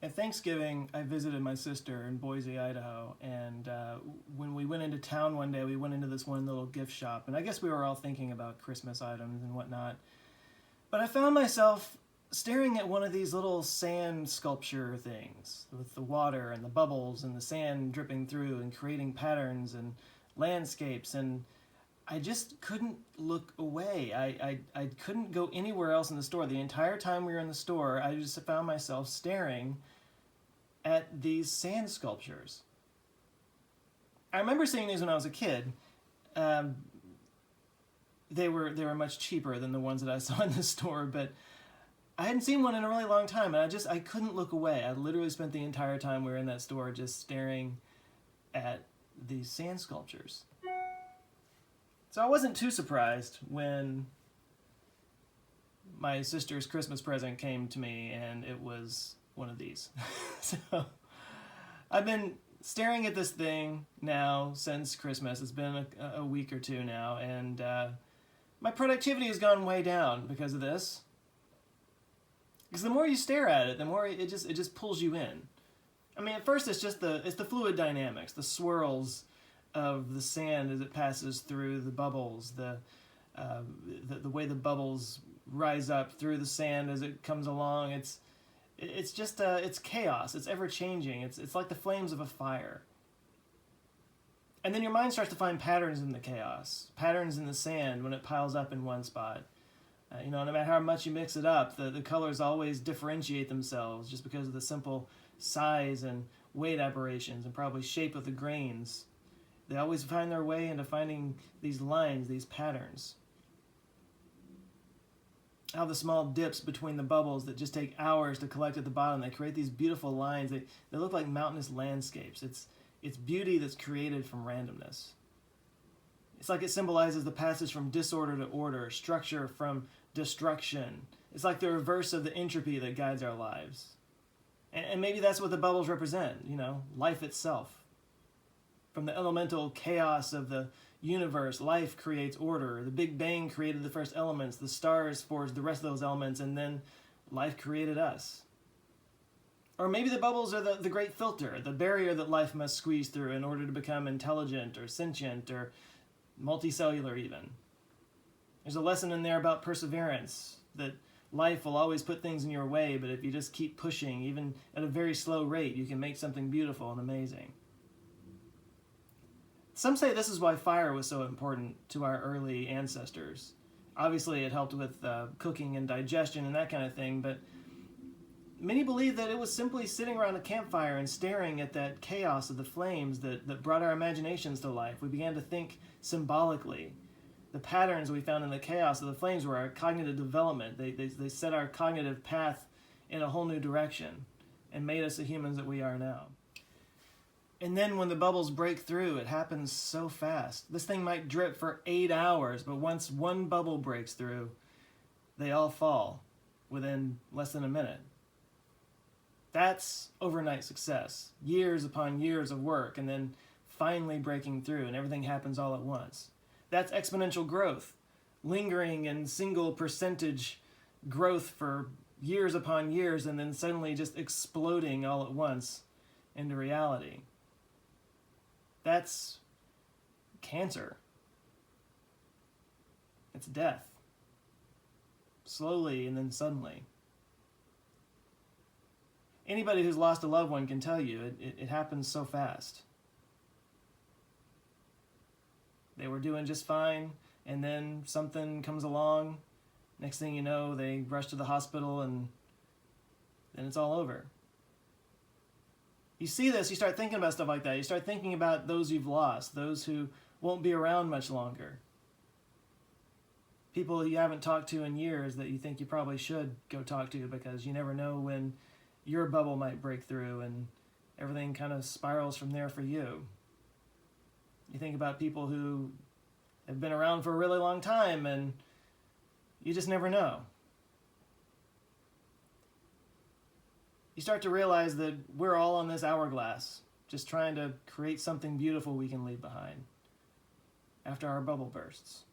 At Thanksgiving, I visited my sister in Boise, Idaho, and when we went into town one day, we went into this one little gift shop, and I guess we were all thinking about Christmas items and whatnot. But I found myself staring at one of these little sand sculpture things with the water and the bubbles and the sand dripping through and creating patterns and landscapes, and I just couldn't look away. I couldn't go anywhere else in the store. The entire time we were in the store, I just found myself staring at these sand sculptures. I remember seeing these when I was a kid. Um, they were much cheaper than the ones that I saw in the store, but I hadn't seen one in a really long time, and I couldn't look away. I literally spent the entire time we were in that store just staring at these sand sculptures. So I wasn't too surprised when my sister's Christmas present came to me and it was one of these. So I've been staring at this thing now since Christmas. It's been a week or two now, and my productivity has gone way down because of this. Because the more you stare at it, the more it just pulls you in. I mean, at first it's the fluid dynamics, the swirls of the sand as it passes through the bubbles, the way the bubbles rise up through the sand as it comes along. It's just it's chaos. It's ever changing. It's like the flames of a fire. And then your mind starts to find patterns in the chaos, patterns in the sand when it piles up in one spot. No matter how much you mix it up, the colors always differentiate themselves just because of the simple size and weight aberrations and probably shape of the grains. They always find their way into finding these lines, these patterns. How the small dips between the bubbles that just take hours to collect at the bottom, they create these beautiful lines. They look like mountainous landscapes. It's beauty that's created from randomness. It's like it symbolizes the passage from disorder to order, structure from destruction. It's like the reverse of the entropy that guides our lives. And maybe that's what the bubbles represent, life itself. From the elemental chaos of the universe, life creates order. The Big Bang created the first elements, the stars forged the rest of those elements, and then life created us. Or maybe the bubbles are the great filter, the barrier that life must squeeze through in order to become intelligent or sentient or multicellular even. There's a lesson in there about perseverance, that life will always put things in your way, but if you just keep pushing, even at a very slow rate, you can make something beautiful and amazing. Some say this is why fire was so important to our early ancestors. Obviously, it helped with cooking and digestion and that kind of thing, but many believe that it was simply sitting around a campfire and staring at that chaos of the flames that brought our imaginations to life. We began to think symbolically. The patterns we found in the chaos of the flames were our cognitive development. They set our cognitive path in a whole new direction and made us the humans that we are now. And then when the bubbles break through, it happens so fast. This thing might drip for 8 hours, but once one bubble breaks through, they all fall within less than a minute. That's overnight success. Years upon years of work, and then finally breaking through, and everything happens all at once. That's exponential growth, lingering in single percentage growth for years upon years, and then suddenly just exploding all at once into reality. That's cancer. It's death. Slowly and then suddenly. Anybody who's lost a loved one can tell you it happens so fast. They were doing just fine, and then something comes along. Next thing you know, they rush to the hospital, and then it's all over. You see this, you start thinking about stuff like that. You start thinking about those you've lost, those who won't be around much longer. People you haven't talked to in years that you think you probably should go talk to, because you never know when your bubble might break through and everything kind of spirals from there for you. You think about people who have been around for a really long time, and you just never know. You start to realize that we're all on this hourglass, just trying to create something beautiful we can leave behind after our bubble bursts.